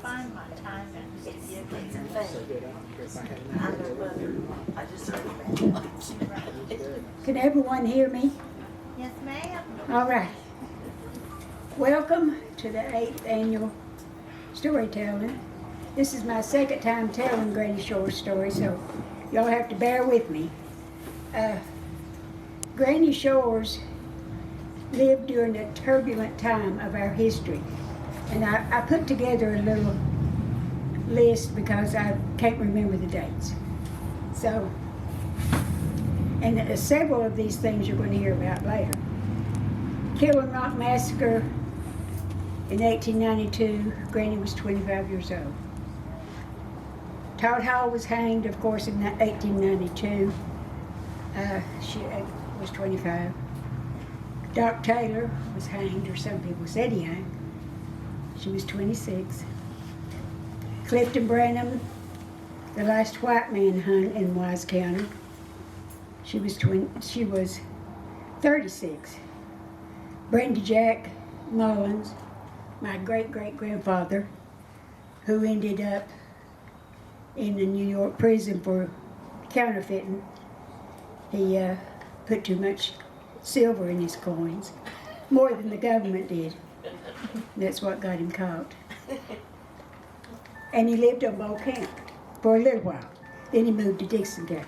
find my time and It's a thing. I know, but I just heard Can everyone hear me? Yes, ma'am. All right. Welcome to the 8th annual storytelling. This is my second time telling Granny Shores story, so y'all have to bear with me. Granny Shores lived during a turbulent time of our history, and I put together a little list because I can't remember the dates. So, and several of these things you're going to hear about later. Killing Rock Massacre in 1892, Granny was 25 years old. Todd Hall was hanged, of course, in 1892. She was 25. Doc Taylor was hanged, or some people said he hanged. She was 26. Clifton Branham, the last white man hung in Wise County. She was 36. Brenda Jack Mullins, my great-great-grandfather, who ended up in the New York prison for counterfeiting. He put too much silver in his coins, more than the government did. That's what got him caught. And he lived on Bow Camp for a little while. Then he moved to Dixon County.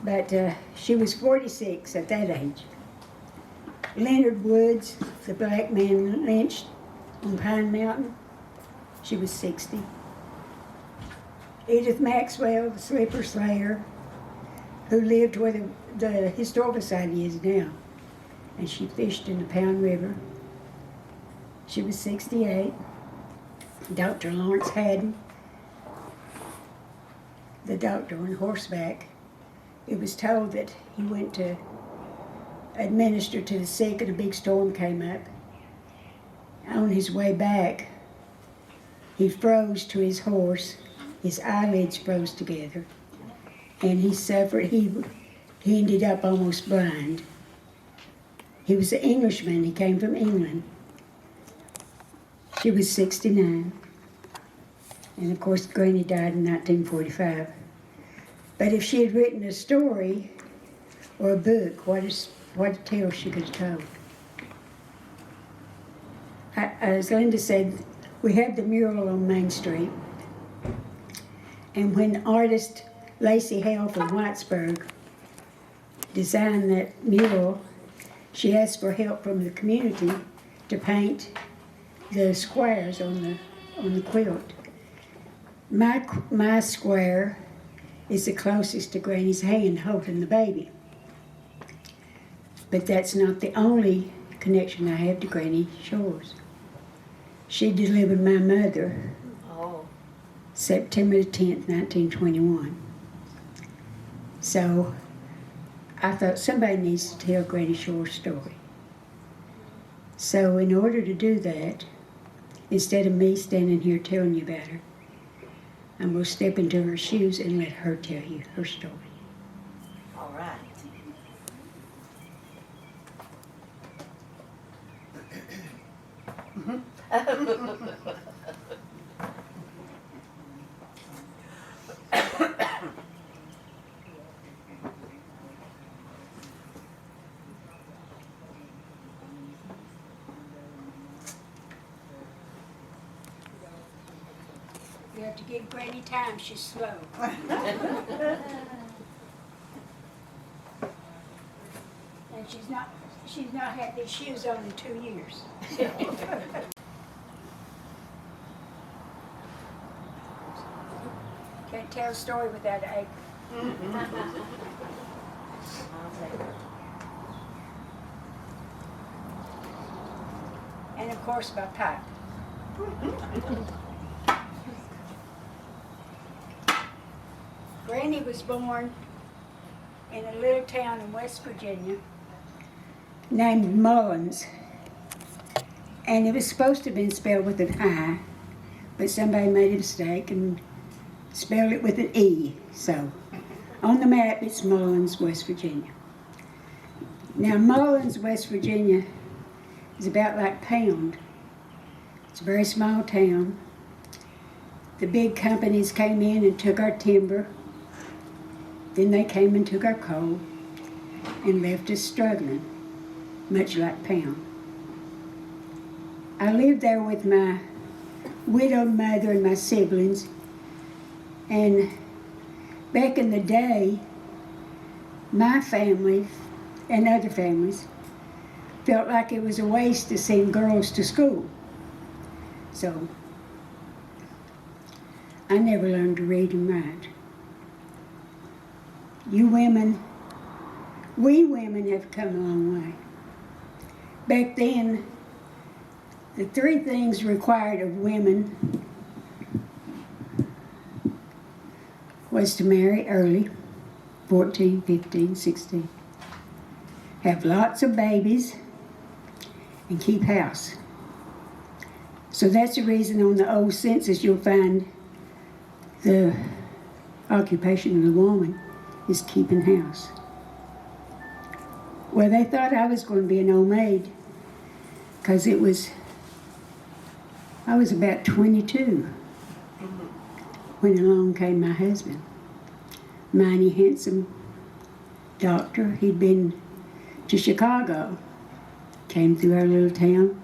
But she was 46 at that age. Leonard Woods, the black man lynched on Pine Mountain, she was 60. Edith Maxwell, the slipper slayer, who lived where the historical society is now, and she fished in the Pound River. She was 68. Dr. Lawrence Haddon, the doctor on horseback, it was told that he went to administer to the sick and a big storm came up. On his way back, he froze to his horse. His eyelids froze together, and he suffered. He ended up almost blind. He was an Englishman. He came from England. She was 69. And of course, Granny died in 1945. But if she had written a story or a book, what tale she could have told. As Linda said, we had the mural on Main Street. And when artist Lacey Hale from Whitesburg designed that mural, she asked for help from the community to paint the squares on the quilt. My square is the closest to Granny's hand holding the baby. But that's not the only connection I have to Granny Shores. She delivered my mother September 10th, 1921. So I thought somebody needs to tell Granny Shores' story. So in order to do that, instead of me standing here telling you about her, I'm going to step into her shoes and let her tell you her story. All right. You have to give Granny time, she's slow. And she's not had these shoes on in 2 years. Can't tell a story without an apron. And of course my pipe. Granny was born in a little town in West Virginia named Mullins. And it was supposed to have been spelled with an I, but somebody made a mistake and spelled it with an E. So on the map it's Mullins, West Virginia. Now Mullins, West Virginia is about like Pound. It's a very small town. the big companies came in and took our timber. Then they came and took our coal and left us struggling, much like Pound. I lived there with my widowed mother and my siblings, and back in the day, my family and other families felt like it was a waste to send girls to school. So I never learned to read and write. You women, we women have come a long way. Back then, the 3 things required of women was to marry early, 14, 15, 16, have lots of babies, and keep house. So that's the reason on the old census you'll find the occupation of the woman is keeping house. Well, they thought I was going to be an old maid because I was about 22 when along came my husband. Mighty handsome doctor. He'd been to Chicago, came through our little town.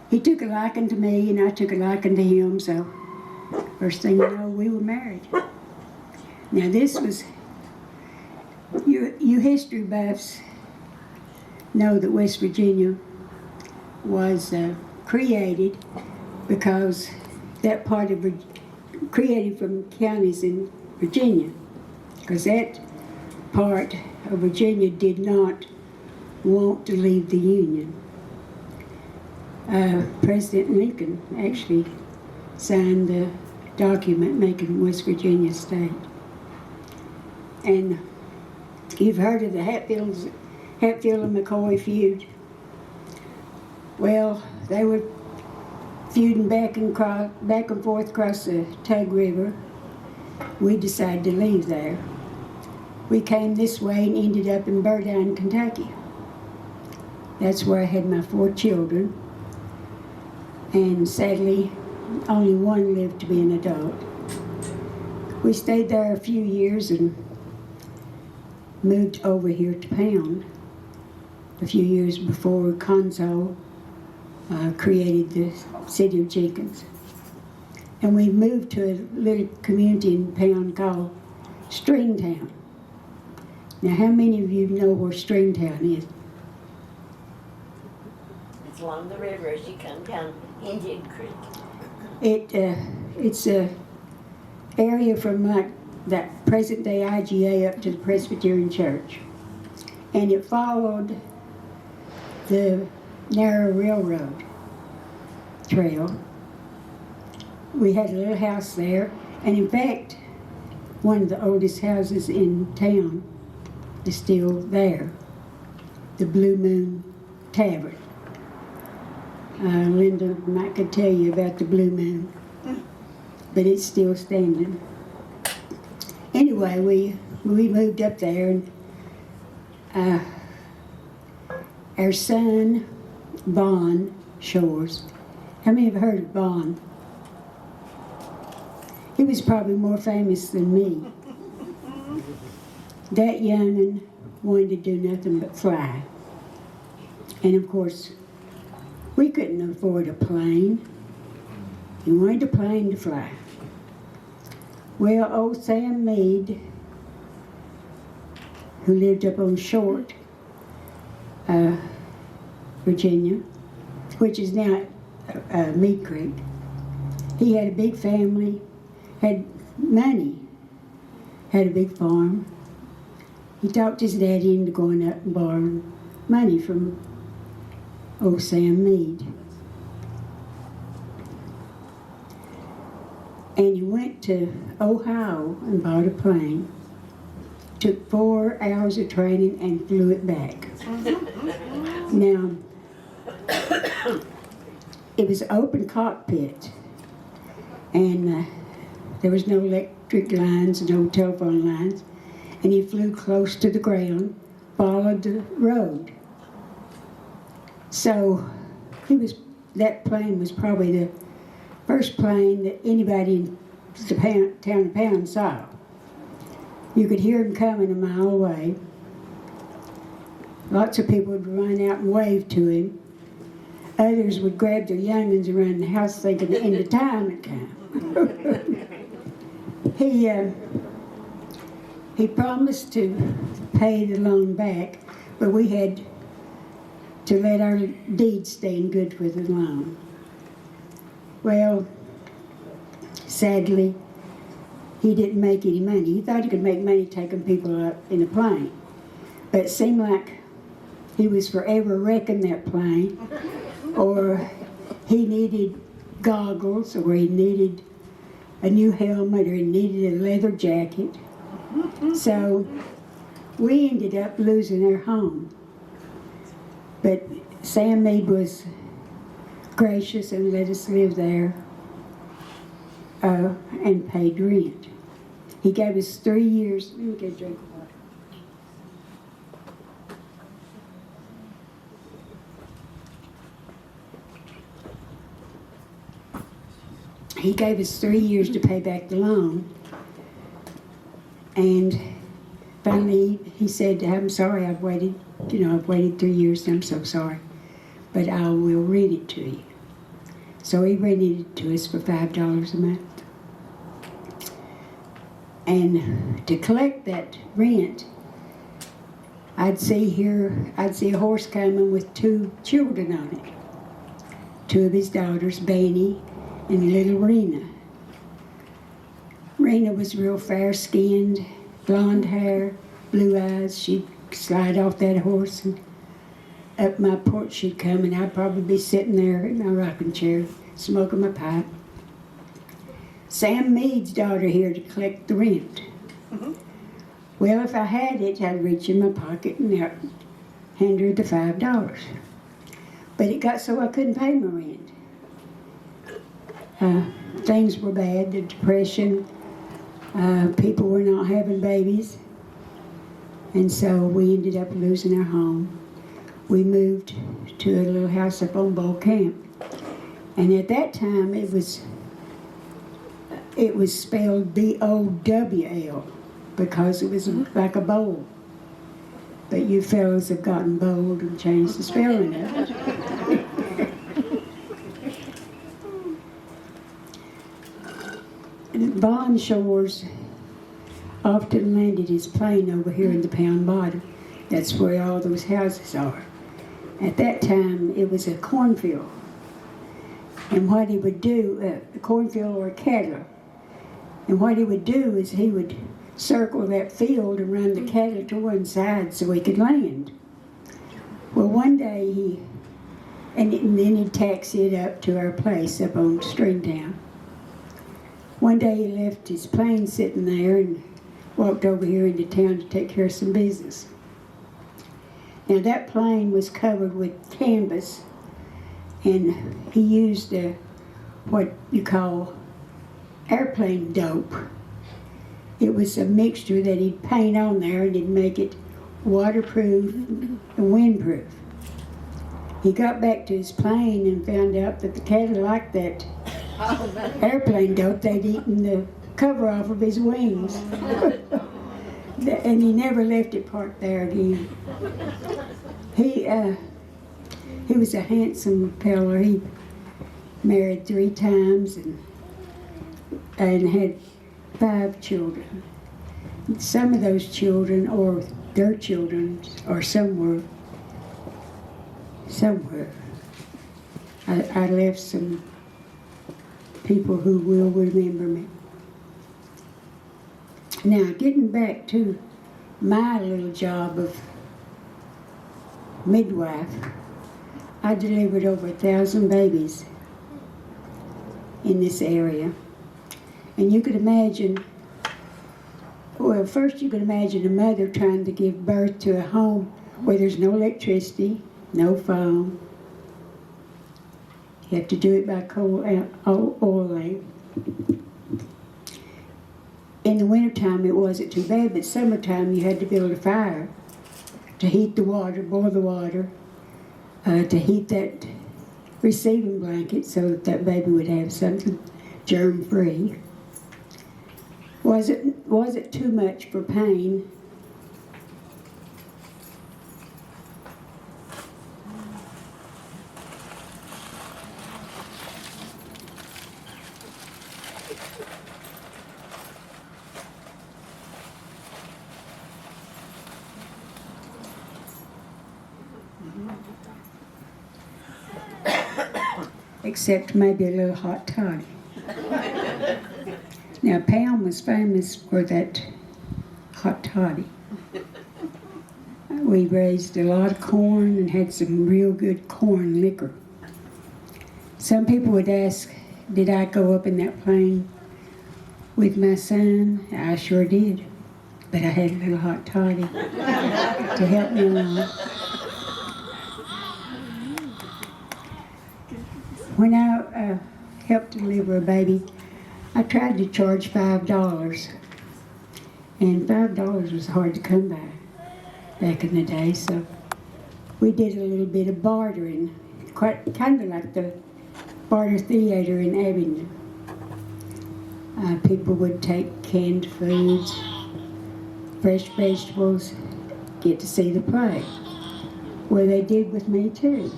He took a liking to me and I took a liking to him, so first thing you know, we were married. Now this was, you history buffs know that West Virginia was created because that part of created from counties in Virginia, because that part of Virginia did not want to leave the Union. President Lincoln actually signed the document making West Virginia a state. And you've heard of the Hatfield and McCoy feud. Well, they were feuding back and forth across the Tug River. We decided to leave there. We came this way and ended up in Burdine, Kentucky. That's where I had my 4 children. And sadly, only one lived to be an adult. We stayed there a few years and moved over here to Pound a few years before Conso created the city of Jenkins. And we moved to a little community in Pound called Stringtown. Now, how many of you know where Stringtown is? It's along the river as you come down Indian Creek. It's a area from like that present-day IGA up to the Presbyterian Church. And it followed the narrow railroad trail. We had a little house there, and in fact, one of the oldest houses in town is still there, the Blue Moon Tavern. Linda might could tell you about the Blue Moon, but it's still standing. Anyway, we moved up there, and our son, Bon Shores. How many have heard of Bon? He was probably more famous than me. That young'un wanted to do nothing but fly. And of course, we couldn't afford a plane. He wanted a plane to fly. Well, old Sam Meade, who lived up on Short, Virginia, which is now Meade Creek, he had a big family, had money, had a big farm. He talked his daddy into going up and borrowing money from old Sam Meade. And he went to Ohio and bought a plane, took 4 hours of training and flew it back. Now, it was an open cockpit, and there was no electric lines, no telephone lines, and he flew close to the ground, followed the road. So that plane was probably the first plane that anybody in the town of Pound saw. You could hear him coming a mile away. Lots of people would run out and wave to him. Others would grab their young'uns around the house thinking the end of time had come. He promised to pay the loan back, but we had to let our deeds stand good for the loan. Well, sadly, he didn't make any money. He thought he could make money taking people up in a plane. But it seemed like he was forever wrecking that plane, or he needed goggles, or he needed a new helmet, or he needed a leather jacket. So we ended up losing our home. But Sam Meade was gracious and let us live there and paid rent. He gave us 3 years. Let me get a drink of water. He gave us 3 years to pay back the loan. And finally he said, I'm sorry, I've waited 3 years and I'm so sorry, but I will rent it to you. So he rented it to us for $5 a month. And to collect that rent, I'd see a horse coming with 2 children on it. 2 of his daughters, Benny and little Rena. Rena was real fair-skinned, blonde hair, blue eyes. She'd slide off that horse and up my porch she'd come, and I'd probably be sitting there in my rocking chair, smoking my pipe. Sam Meade's daughter here to collect the rent. Well, if I had it, I'd reach in my pocket and hand her the $5. But it got so I couldn't pay my rent. Things were bad, the depression, people were not having babies, and so we ended up losing our home. We moved to a little house up on Bowl Camp, and at that time it was spelled B-O-W-L because it was like a bowl. But you fellows have gotten bold and changed the spelling of it. Mullins Shores often landed his plane over here in the Pound Bottom. That's where all those houses are. At that time, it was a cornfield. And what he would do, a cornfield or a cattle, and what he would do is he would circle that field and run the cattle to one side so he could land. Well, one day and then he'd taxi it up to our place up on Stringtown. One day he left his plane sitting there and walked over here into town to take care of some business. Now that plane was covered with canvas, and he used what you call airplane dope. It was a mixture that he'd paint on there and he'd make it waterproof and windproof. He got back to his plane and found out that the cattle liked that airplane dope. They'd eaten the cover off of his wings. And he never left it parked there again. He was a handsome feller. He married 3 times and had 5 children. Some of those children, or their children, are somewhere. I left some people who will remember me. Now, getting back to my little job of midwife, I delivered over 1,000 babies in this area. And you could imagine, well, first you could imagine a mother trying to give birth to a home where there's no electricity, no phone. You have to do it by oil lamp. In the wintertime it wasn't too bad, but summertime you had to build a fire to heat the water, boil the water, to heat that receiving blanket so that that baby would have something germ-free. Was it too much for pain? Except maybe a little hot toddy. Now, Pam was famous for that hot toddy. We raised a lot of corn and had some real good corn liquor. Some people would ask, did I go up in that plane with my son? I sure did. But I had a little hot toddy to help me along. When I helped deliver a baby, I tried to charge $5. And $5 was hard to come by back in the day, so we did a little bit of bartering, kind of like the barter theater in Abingdon. People would take canned foods, fresh vegetables, get to see the play. Well, they did with me too,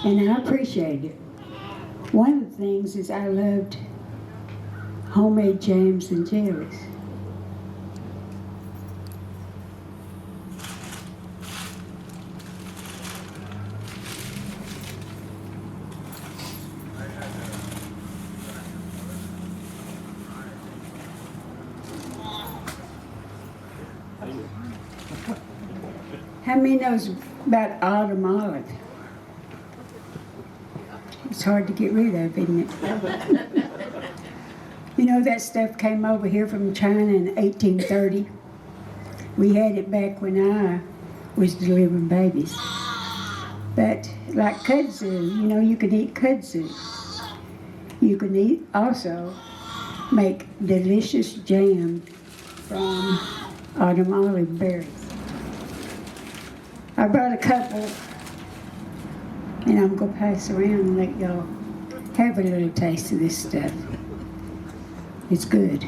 and I appreciated it. One of the things is I loved homemade jams and jellies. How many knows about autumn olive? It's hard to get rid of, isn't it? You know, that stuff came over here from China in 1830. We had it back when I was delivering babies. But like kudzu, you know, you can eat kudzu. You can also make delicious jam from autumn olive berries. I brought a couple, and I'm going to pass around and let y'all have a little taste of this stuff. It's good.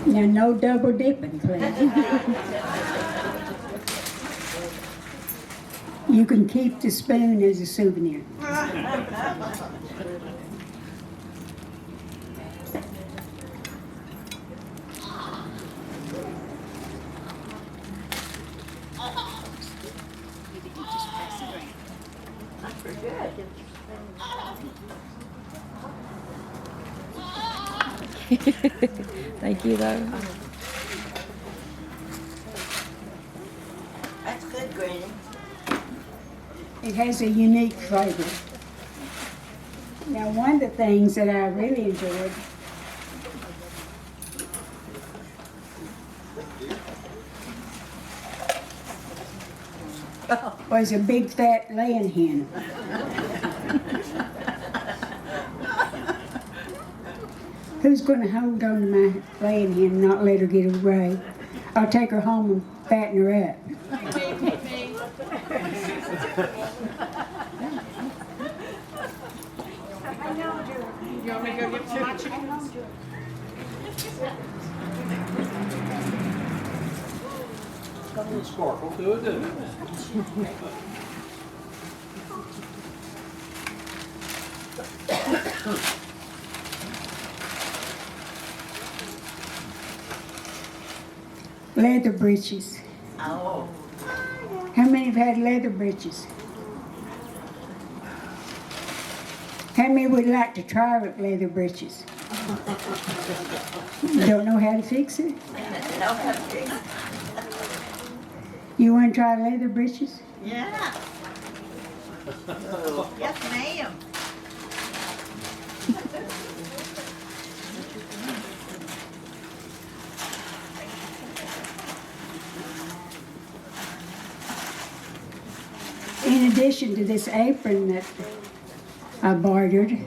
Now, no double dipping, please. You can keep the spoon as a souvenir. Thank you, though. That's good, Granny. It has a unique flavor. Now, one of the things that I really enjoyed was a big fat laying hen. Who's going to hold on to my laying hen and not let her get away? I'll take her home and fatten her up. You want me to go get some hot chicken? Got a little sparkle to it, doesn't it? Leather breeches. Oh. How many have had leather breeches? How many would like to try with leather breeches? Don't know how to fix it? No, okay. You want to try leather breeches? Yeah. Yes, ma'am. In addition to this apron that I bartered,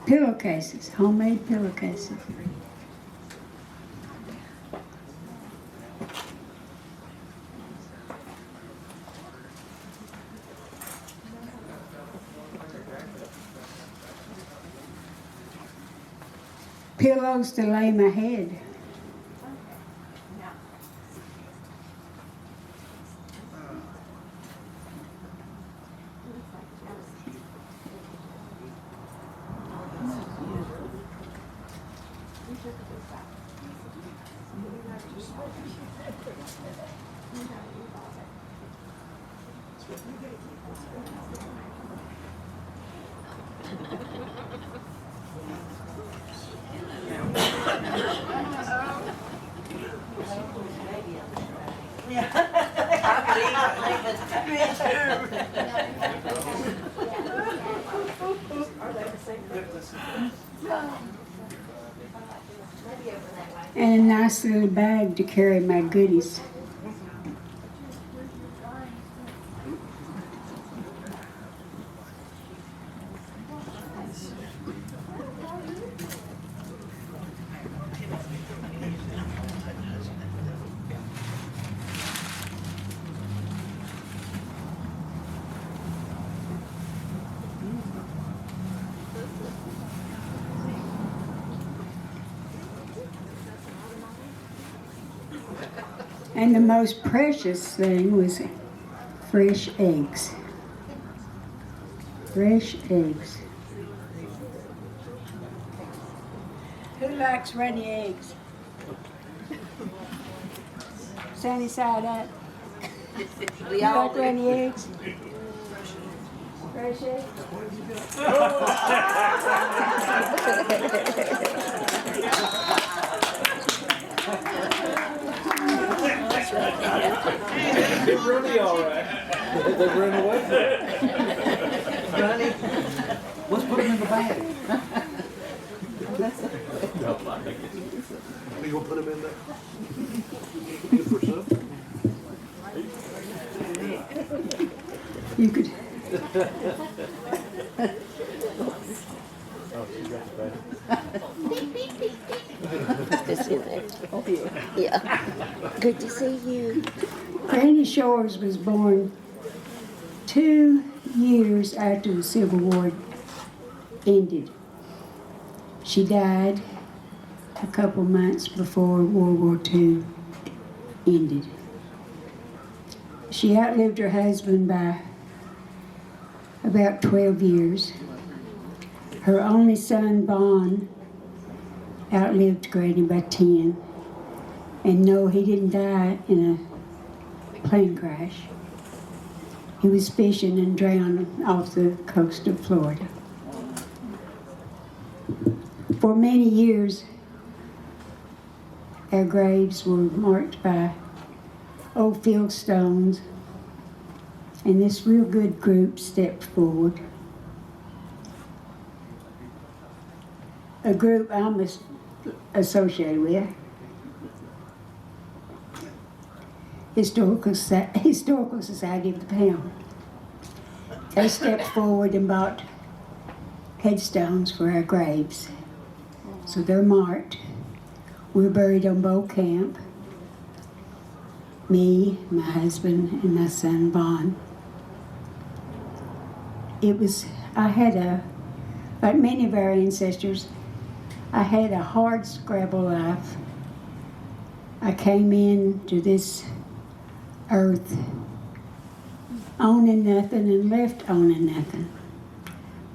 pillowcases, homemade pillowcases. pillows to lay my head. And a nice little bag to carry my goodies. And the most precious thing was fresh eggs. Fresh eggs. Who likes runny eggs? Sunny side up. We You all like do. runny eggs? Fresh eggs? They're runny all right. They run away from it. Runny. Let's put them in the bag. You gonna put them in there? Good for supper. You could. Good to see you there. Yeah. Good to see you. Granny Shores was born 2 years after the Civil War ended. She died a couple months before World War II ended. She outlived her husband by about 12 years. Her only son, Bon, outlived Granny by 10. And no, he didn't die in a plane crash. He was fishing and drowned off the coast of Florida. For many years, our graves were marked by old field stones, and this real good group stepped forward. A group I'm associated with, Historical Society of the Pound. They stepped forward and bought headstones for our graves. So they're marked. We're buried on Bow Camp. Me, my husband, and my son, Bon. Like many of our ancestors, I had a hard scrabble life. I came into this earth owning nothing and left owning nothing.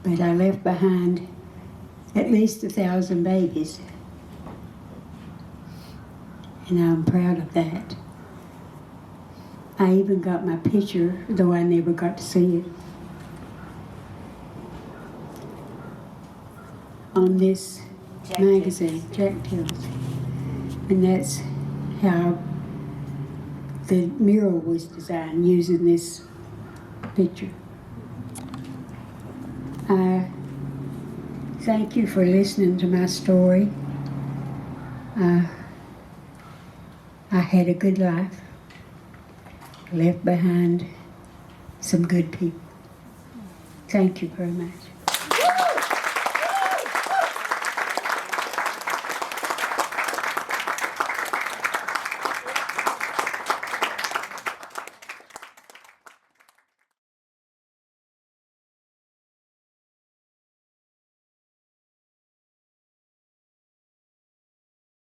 But I left behind at least 1,000 babies. And I'm proud of that. I even got my picture, though I never got to see it, on this magazine, Jack Tales. And that's how the mural was designed, using this picture. I thank you for listening to my story. I had a good life. Left behind some good people. Thank you very much.